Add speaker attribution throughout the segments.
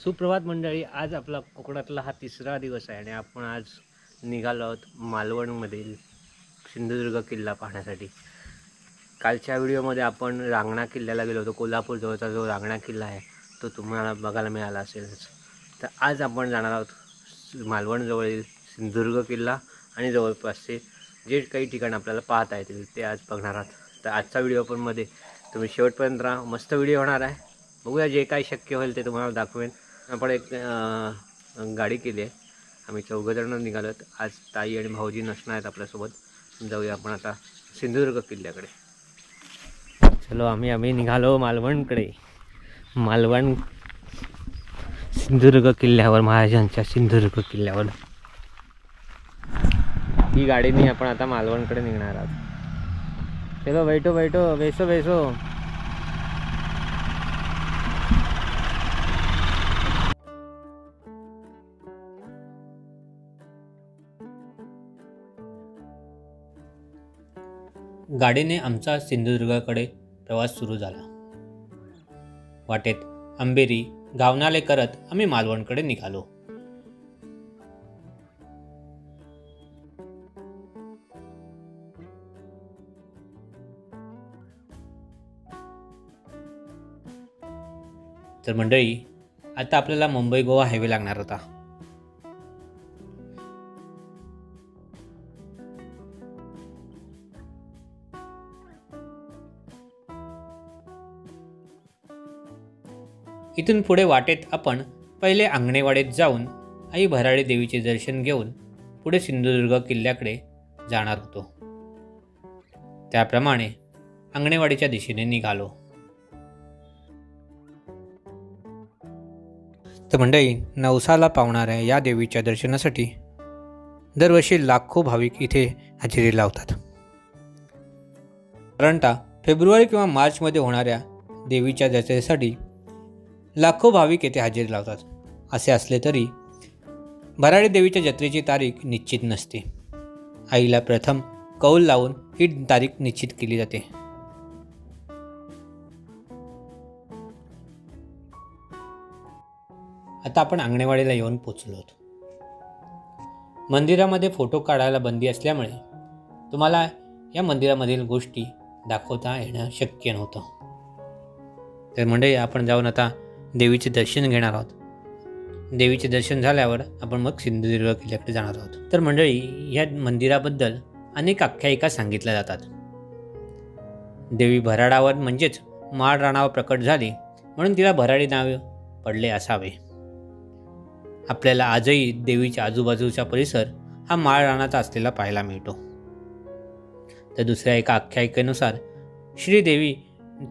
Speaker 1: सुप्रभात मंडळी, आज आपला कोकणातला हा तिसरा दिवस आहे आणि आपण आज निघालो आहोत मालवणमधील सिंधुदुर्ग किल्ला पाहण्यासाठी। कालच्या व्हिडिओमध्ये आपण रांगणा किल्ल्याला गेलो होतो। कोल्हापूर जवळचा जो रांगणा किल्ला आहे तो तुम्हाला बघायला मिळाला असेलच। तर आज आपण जाणार आहोत मालवण जवळील सिंधुदुर्ग किल्ला आणि जवळपासचे जे काही ठिकाण आपल्याला पाहता येतील ते आज बघणार आहोत। तर आजचा व्हिडिओ पण मध्ये तुम्ही शेवटपर्यंत राहा, मस्त व्हिडिओ होणार आहे। बघूया जे काही शक्य होईल ते तुम्हाला दाखवेन। आपण एक गाडी केली आहे, आम्ही 4 जण निघालोत। आज ताई आणि भाऊजी नसणार आहेत आपल्यासोबत। जाऊया आपण आता सिंधुदुर्ग किल्ल्याकडे। चलो आम्ही निघालो मालवणकडे। मालवण सिंधुदुर्ग किल्ल्यावर, महाराजांच्या सिंधुदुर्ग किल्ल्यावर ही गाडीने आपण आता मालवणकडे निघणार आहोत। चलो बैठो बैठो, बेसो बेसो। गाडीने आमचा सिंधुदुर्गाकडे प्रवास सुरू झाला। वाटेत अंबेरी, गावनाले करत आम्ही मालवणकडे निघालो। तर मंडळी, आता आपल्याला मुंबई गोवा हायवे लागणार होता। इथून पुढे वाटेत आपण पहिले आंगणेवाडीत जाऊन आई भराडी देवीचे दर्शन घेऊन पुढे सिंधुदुर्ग किल्ल्याकडे जाणार होतो। त्याप्रमाणे आंगणेवाडीच्या दिशेने निघालो। तर मंडळी, नवसाला पावणाऱ्या या देवीच्या दर्शनासाठी दरवर्षी लाखो भाविक इथे हजेरी लावतात। साधारणतः फेब्रुवारी किंवा मार्चमध्ये होणाऱ्या देवीच्या दर्शनासाठी लाखो भाविक येथे हजेरी लावतात। असे असले तरी भराडी देवीच्या जत्रेची तारीख निश्चित नसते। आईला प्रथम कौल लावून ही तारीख निश्चित केली जाते। आता आपण आंगणेवाडीला येऊन पोचलो आहोत। मंदिरामध्ये फोटो काढायला बंदी असल्यामुळे तुम्हाला या मंदिरामधील गोष्टी दाखवता येणं शक्य नव्हतं। तर मंडळी, आपण जाऊन आता देवीचे दर्शन घेणार आहोत। देवीचे दर्शन झाल्यावर आपण मग सिंधुदुर्ग किल्ल्याकडे जाणार आहोत। तर मंडळी, या मंदिराबद्दल अनेक आख्यायिका सांगितल्या जातात। देवी भराडावर म्हणजेच माळ रानावर प्रकट झाली म्हणून तिला भराडी नाव पडले असावे। आपल्याला आजही देवीच्या आजूबाजूचा परिसर हा माळ रानाचा असलेला पाहायला मिळतो। तर दुसऱ्या एका आख्यायिकेनुसार श्रीदेवी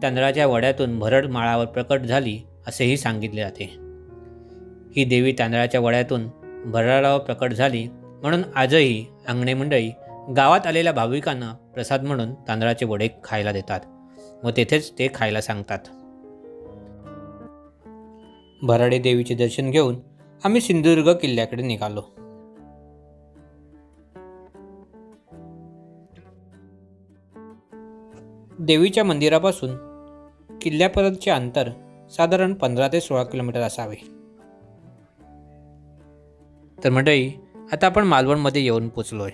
Speaker 1: तांदळाच्या वड्यातून भरड माळावर प्रकट झाली असेही सांगितले जाते। ही देवी तांदळाच्या वड्यातून भराडावर प्रकट झाली म्हणून आजही अंगणे मंडळी गावात आलेल्या भाविकांना प्रसाद म्हणून तांदळाचे वडे खायला देतात व तेथेच ते खायला सांगतात। भराडी देवीचे दर्शन घेऊन आम्ही सिंधुदुर्ग किल्ल्याकडे निघालो। देवीच्या मंदिरापासून किल्ल्यापर्यंतचे अंतर साधारण 15 ते 16 किलोमीटर असावे। तर मंडळी, आता आपण मालवणमध्ये येऊन पोचलोय।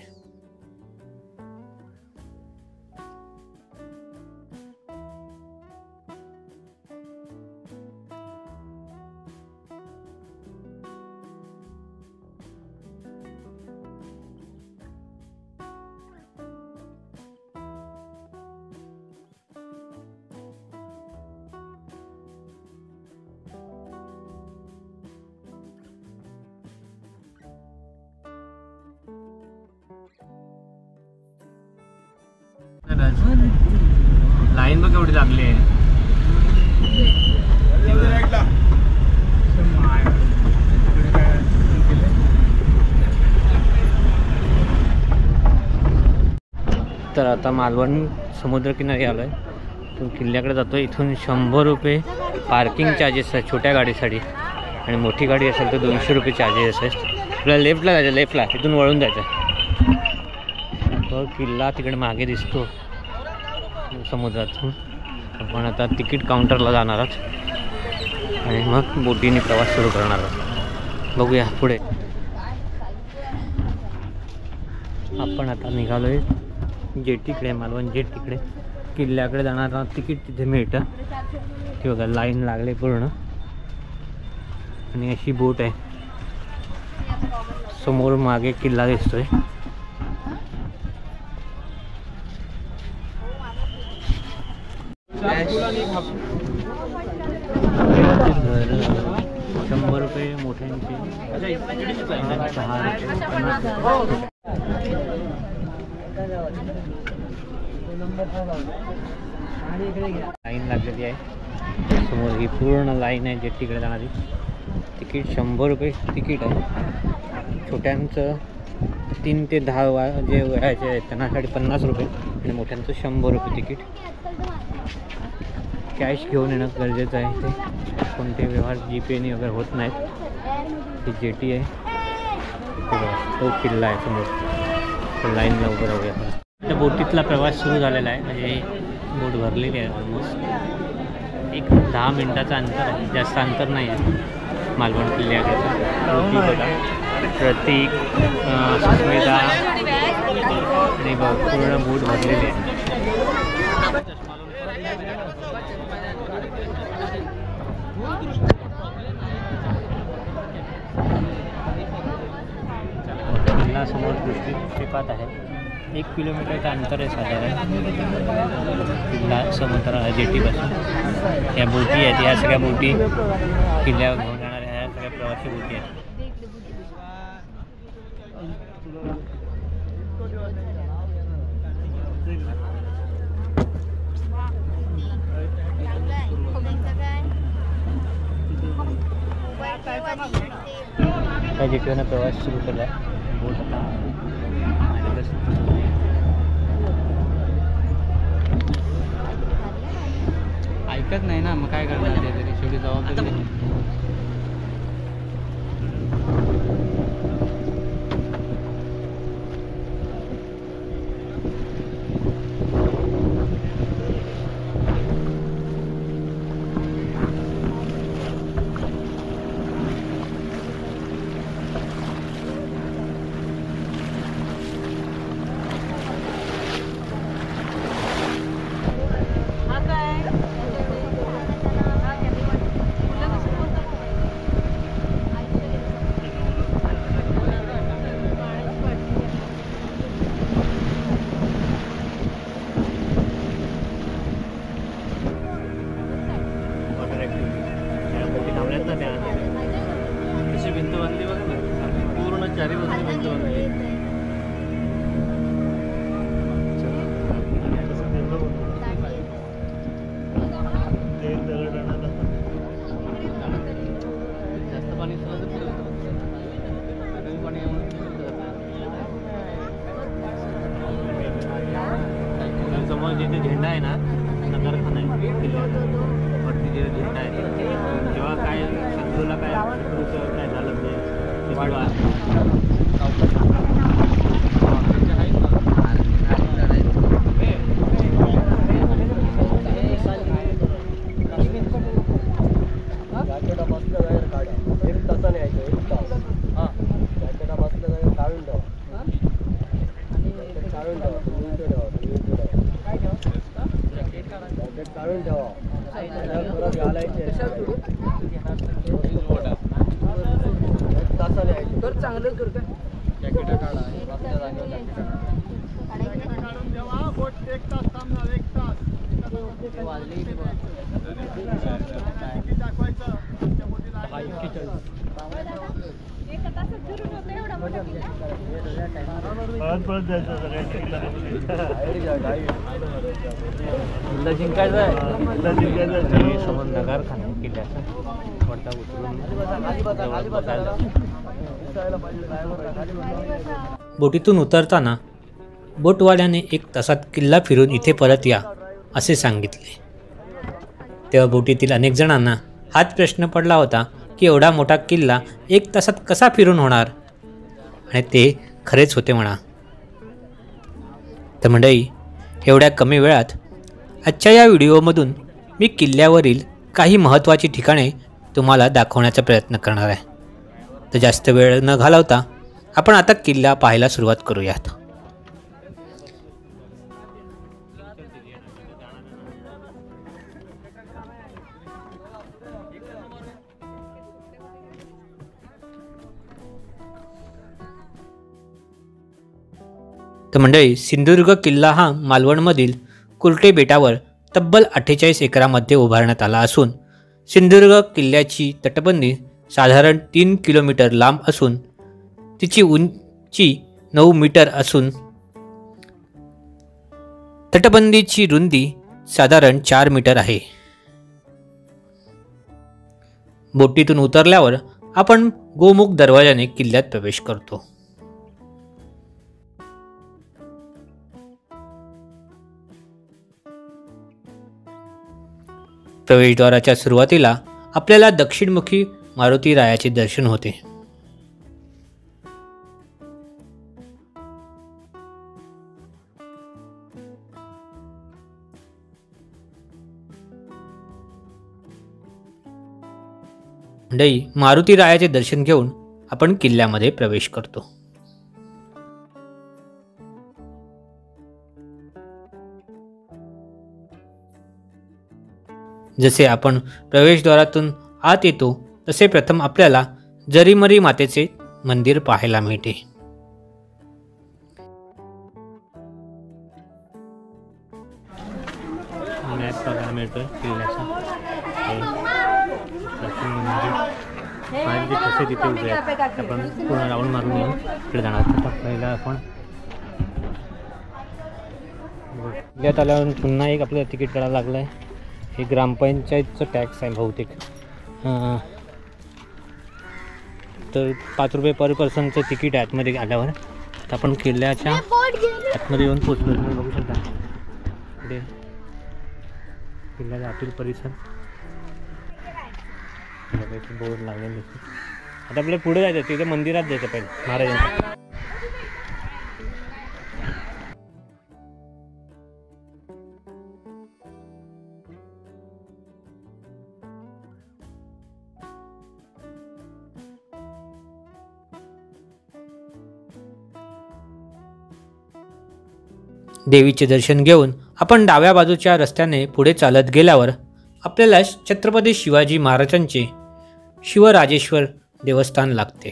Speaker 1: लाईन बघ एवढी लागली आहे। तर आता मालवण समुद्रकिनारी आलो आहे। तो किल्ल्याकडे जातो। इथून 100 रुपये पार्किंग चार्जेस आहेत छोट्या गाडीसाठी आणि मोठी गाडी असेल तर 200 रुपये चार्जेस आहेत। आपल्याला लेफ्टला जायचं, लेफ्टला इथून वळून जायचं। तो किल्ला तिकडे मागे दिसतो समुद्रातून। आपण आता तिकीट काउंटरला जाणार आहोत। आणि मग बोटीने प्रवास सुरू करणार आहोत. बघूया पुढे. आपण आता निघालोय जेटीकडे, मालवण जेटीकडे. किल्ल्याकडे जाणार तिकीट तिथे मिळतं. ते बघा लाईन लागले पूर्ण. आणि अशी बोट आहे. समोर मागे किल्ला दिसतोय. ₹100 मोठ्यांची, 10 लाईन लागलेली आहे. समोर ही पूर्ण लाईन आहे जेट्टीकडे जाणारी. तिकीट ₹100 तिकीट आहे. छोट्यांचं 3 ते 10 जे वयाचे आहेत त्यांनासाठी ₹50 आणि मोठ्यांचं ₹100 तिकीट. कॅश घेऊन येणं गरजेचं आहे. ते कोणते व्यवहार जीपेने वगैरे होत नाहीत. ही जेटी आहे. तो किल्ला आहे समोर. लाईनला उभं राहूया आपण. त्या बोटीतला प्रवास सुरू झालेला आहे. म्हणजे बोट भरलेली आहे ऑलमोस्ट. एक 10 मिनिटाचं अंतर आहे, जास्त अंतर नाही आहे मालवण किल्ल्याकडचं. बोटी बघा, प्रतीक, सुस्मिता आणि पूर्ण बोट भरलेली आहे. समोर दृष्टिपात आहे. 1 किलोमीटरचं अंतर आहे साधारण किल्ला समुद्र जेटीपासून. या बोटी आहेत, ह्या सगळ्या बोटी किल्ल्यावर घेऊन जाणाऱ्या ह्या सगळ्या प्रवासी बोटी आहेत. त्या जेटीवरनं प्रवास सुरू केला. बोट ऐकत नाही ना, मग काय करणार ते तरी शेवटी जबाबदारी. समोर जिथे झेंडा आहे ना, नगरखाना आहे वरती जे झेंडा आहे. जेव्हा काय शत्रूला काय काय झालं चांगलं कर काय जॅकेट काढा. जिंकायचं आहे. नगरखाना किल्ल्याचा पडदा उतरून बोटीतून उतरताना बोटवाल्याने 1 तासात किल्ला फिरून इथे परत या असे सांगितले. तेव्हा बोटीतील अनेक जणांना हाच प्रश्न पडला होता की एवढा मोठा किल्ला 1 तासात कसा फिरून होणार. आणि ते खरेच होते म्हणा. तर मंडळी, एवढ्या कमी वेळात आजच्या या व्हिडिओमधून मी किल्ल्यावरील काही महत्त्वाची ठिकाणे तुम्हाला दाखवण्याचा प्रयत्न करणार आहे. तर जास्त वेळ न घालवता आपण आता किल्ला पाहायला सुरुवात करूयात. तर मंडळी, सिंधुदुर्ग किल्ला हा मालवणमधील कुर्टे बेटावर तब्बल 48 एकरामध्ये उभारण्यात आला असून सिंधुदुर्ग किल्ल्याची तटबंदी साधारण 3 किलोमीटर लांब असून तिची उंची 9 मीटर असून तटबंदीची रुंदी साधारण 4 मीटर आहे. बोटीतून उतरल्यावर आपण गोमुख दरवाजाने किल्ल्यात प्रवेश करतो. प्रवेशद्वाराच्या सुरुवातीला आपल्याला दक्षिणमुखी मारुती रायाचे दर्शन होते. मंडळी, मारुती रायाचे दर्शन घेऊन आपण किल्ल्यामध्ये प्रवेश करतो. जसे आपण प्रवेशद्वारातून आत येतो तसे प्रथम आपल्याला जरीमरी मातेचे मंदिर पाहायला मिळते. मॅप बघायला मिळतोय किल्ल्याचा. कसे तिथे उभे आहेत आपण पूर्ण राऊंड मारून येऊन तिकडे जाणार. पहिला आपण किल्ल्यात आल्यावर पुन्हा एक आपल्याला तिकीट काढायला लागलं आहे. हे ग्रामपंचायतचं टॅक्स आहे बहुतेक. तर 5 रुपये पर पर्सनचं तिकीट आहे आतमध्ये आल्यावर. तर आपण किल्ल्याच्या आतमध्ये येऊन पोचलो. तुम्ही बघू शकता पुढे किल्ल्याचा आतील परिसर बोर्ड लागलेले दिसते. आता आपल्याला पुढे जायचं, तिथे मंदिरात जायचं पहिले महाराजांच्या. देवीचे दर्शन घेऊन आपण डाव्या बाजूच्या रस्त्याने पुढे चालत गेल्यावर आपल्याला छत्रपती शिवाजी महाराजांचे शिवराजेश्वर देवस्थान लागते.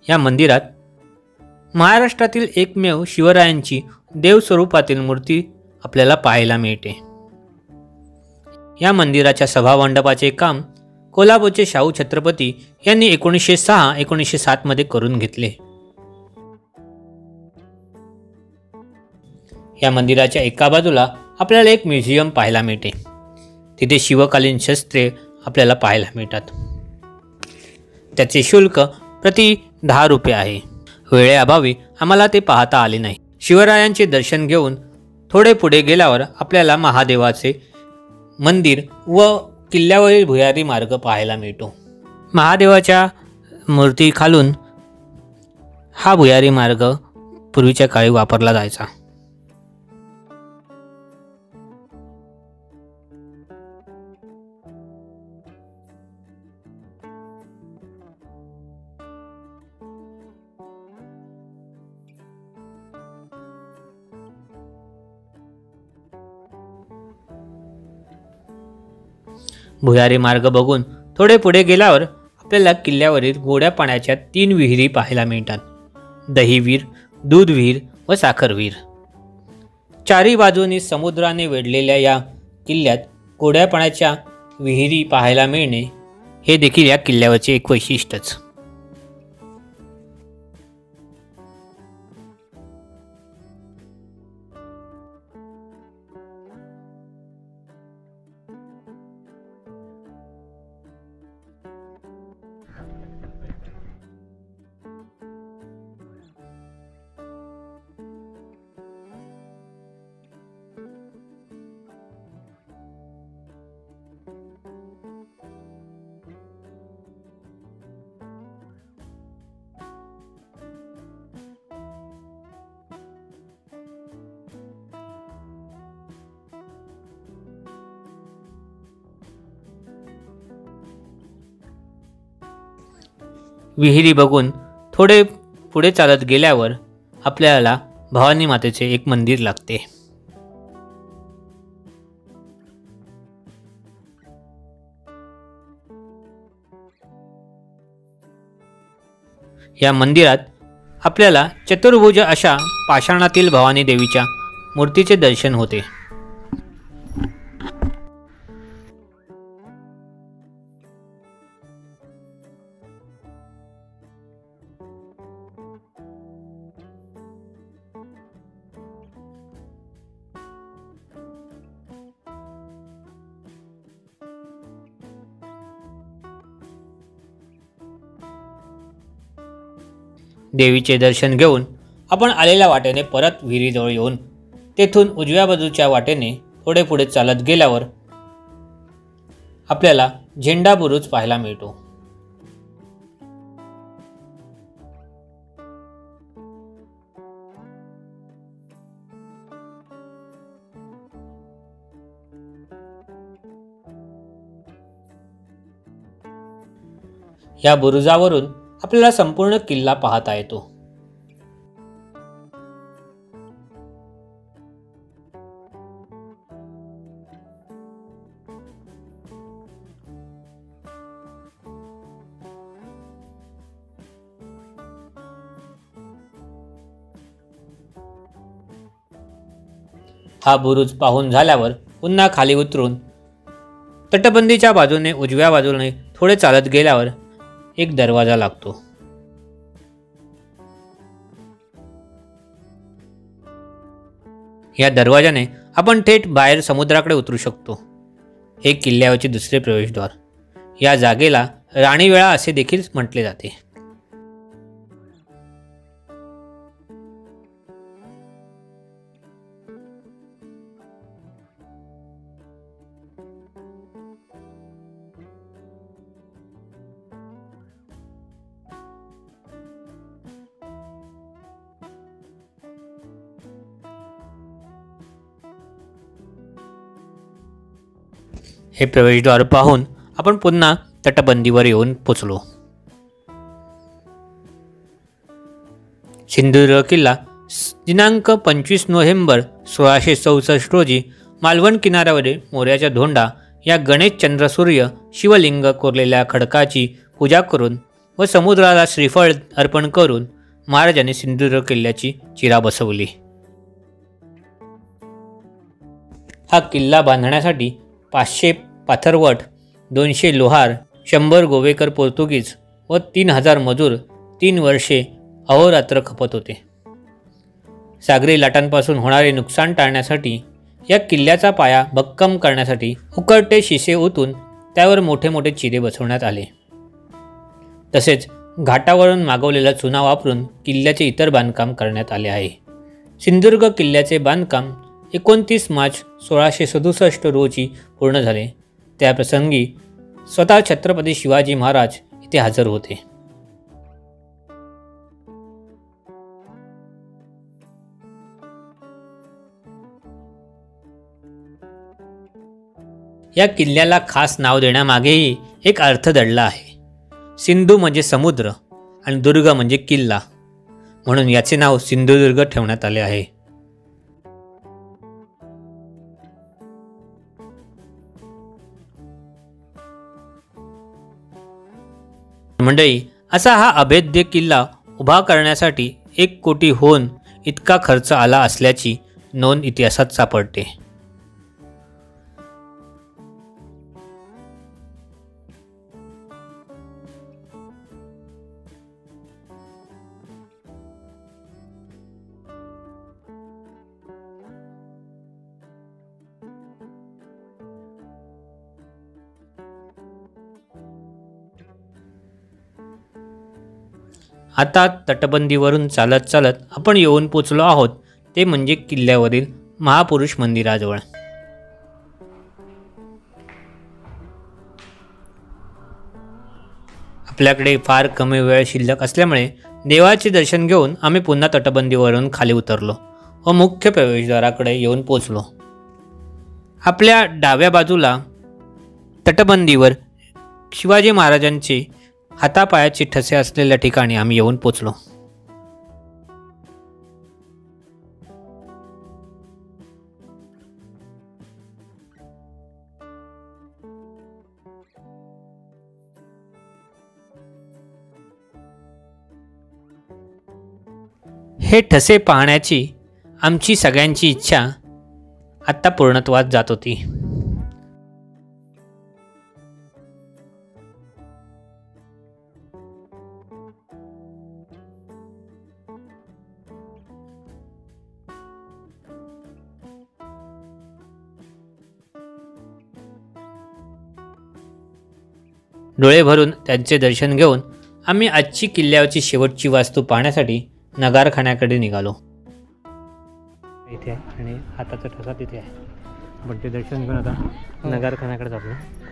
Speaker 1: या मंदिरात महाराष्ट्रातील एकमेव शिवरायांची देवस्वरूपातील मूर्ती आपल्याला पाहायला मिळते. या मंदिराच्या सभामंडपाचे काम कोल्हापूरचे शाहू छत्रपती यांनी 1906-1907 मध्ये करून घेतले. या मंदिराच्या एका बाजूला आपल्याला एक म्युझियम पाहायला मिळते. तिथे शिवकालीन शस्त्रे आपल्याला पाहायला मिळतात. त्याचे शुल्क प्रति 10 रुपये आहे. वेळेअभावी आम्हाला ते पाहता आले नाही. शिवरायांचे दर्शन घेऊन थोडे पुढे गेल्यावर आपल्याला महादेवाचे मंदिर व किल्ल्यावरील भुयारी मार्ग पाहायला मिळतो. महादेवाच्या मूर्ती खालून हा भुयारी मार्ग पूर्वीच्या काळी वापरला जायचा. भुयारी मार्ग बघून थोडे पुढे गेल्यावर आपल्याला किल्ल्यावरील गोड्या पाण्याच्या 3 विहिरी पाहायला मिळतात. दही विहीर, दूध विहीर व साखर विहीर. चारी बाजूनी समुद्राने वेढलेल्या या किल्ल्यात गोड्या पाण्याच्या विहिरी पाहायला मिळणे हे देखील या किल्ल्यावरचे एक वैशिष्ट्यच. विहिरी बघून थोडे पुढे चालत गेल्यावर आपल्याला भवानी मातेचे एक मंदिर लागते. या मंदिरात आपल्याला चतुर्भुज अशा पाषाणातील भवानी देवीच्या मूर्तीचे दर्शन होते. देवीचे दर्शन घेऊन आपण आलेल्या वाटेने परत विहिरीजवळ येऊन तेथून उजव्या बाजूच्या वाटेने थोडे पुढे चालत गेल्यावर आपल्याला झेंडा बुरुज पाहायला मिळतो. या बुरुजावरून आपल्याला संपूर्ण किल्ला पाहता येतो. हा बुरुज पाहून झाल्यावर पुन्हा खाली उतरून तटबंदीच्या बाजूने उजव्या बाजूने थोडे चालत गेल्यावर एक दरवाजा लागतो. या दरवाजाने आपण थेट बाहेर समुद्राकडे उतरू शकतो. हे किल्ल्यावरचे दुसरे प्रवेशद्वार. या जागेला राणीवेळा असे देखील म्हटले जाते. हे प्रवेशद्वार पाहून आपण पुन्हा तटबंदीवर येऊन पोचलो. सिंधुदुर्ग किल्ला दिनांक 25 नोव्हेंबर 1664 रोजी मालवण किनाऱ्यावरील मोर्याच्या धोंडा या गणेश चंद्र सूर्य शिवलिंग कोरलेल्या खडकाची पूजा करून व समुद्राला श्रीफळ अर्पण करून महाराजांनी सिंधुदुर्ग किल्ल्याची चिरा बसवली. हा किल्ला बांधण्यासाठी 500 पाथरवट, 200 लोहार, 100 गोवेकर पोर्तुगीज व 3000 मजूर 3 वर्षे अहोरात्र खपत होते. सागरी लाटांपासून होणारे नुकसान टाळण्यासाठी या किल्ल्याचा पाया भक्कम करण्यासाठी उकरटे शिसे ओतून त्यावर मोठे मोठे चिरे बसवण्यात आले. तसेच घाटावरून मागवलेला चुना वापरून किल्ल्याचे इतर बांधकाम करण्यात आले आहे. सिंधुदुर्ग किल्ल्याचे बांधकाम 29 मार्च 1667 रोजी पूर्ण झाले. त्याप्रसंगी स्वतः छत्रपती शिवाजी महाराज इथे हजर होते. या किल्ल्याला खास नाव देण्यामागेही एक अर्थ दडला आहे. सिंधू म्हणजे समुद्र आणि दुर्ग म्हणजे किल्ला, म्हणून याचे नाव सिंधुदुर्ग ठेवण्यात आले आहे. मंडळी, असा हा अभेद्य किल्ला उभा करण्यासाठी 1 कोटी होन इतका खर्च आला असल्याची नोंद इतिहासात सापडते. आता तटबंदीवरून चालत चालत आपण येऊन पोचलो आहोत ते म्हणजे किल्ल्यावरील महापुरुष मंदिराजवळ. आपल्याकडे फार कमी वेळ शिल्लक असल्यामुळे देवाचे दर्शन घेऊन आम्ही पुन्हा तटबंदीवरून खाली उतरलो व मुख्य प्रवेशद्वाराकडे येऊन पोचलो. आपल्या डाव्या बाजूला तटबंदीवर शिवाजी महाराजांचे हातापायाचे ठसे असलेल्या ठिकाणी आम्ही येऊन पोचलो. हे ठसे पाहण्याची आमची सगळ्यांची इच्छा आत्ता पूर्णत्वास जात होती. डोळे भरून त्यांचे दर्शन घेऊन आम्ही आजची किल्ल्यावरची शेवटची वास्तू पाहण्यासाठी नगारखान्याकडे निघालो. इथे आहे आणि हाताचा ठसा तिथे आहे. पण ते दर्शन घेऊन आता नगारखान्याकडे जातो.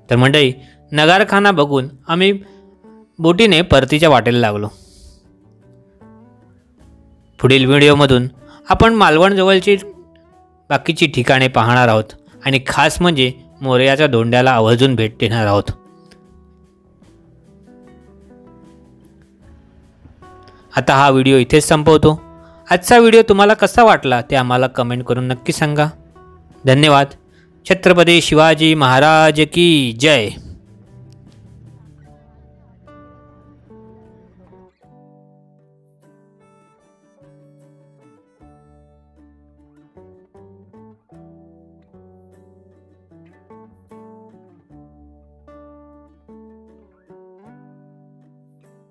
Speaker 1: तर मंडळी, नगारखाना बघून आम्ही बोटीने परतीच्या वाटेला लागलो. पुढील व्हिडिओमधून आपण मालवण जवळची बाकीची ठिकाणे पाहणार आहोत आणि खास म्हणजे मोरयाच्या दोंड्याला आवर्जून भेट देणार आहोत. आता हा व्हिडिओ इथेच संपवतो. आजचा व्हिडिओ तुम्हाला कसा वाटला ते आम्हाला कमेंट करून नक्की सांगा. धन्यवाद. छत्रपती शिवाजी महाराज की जय.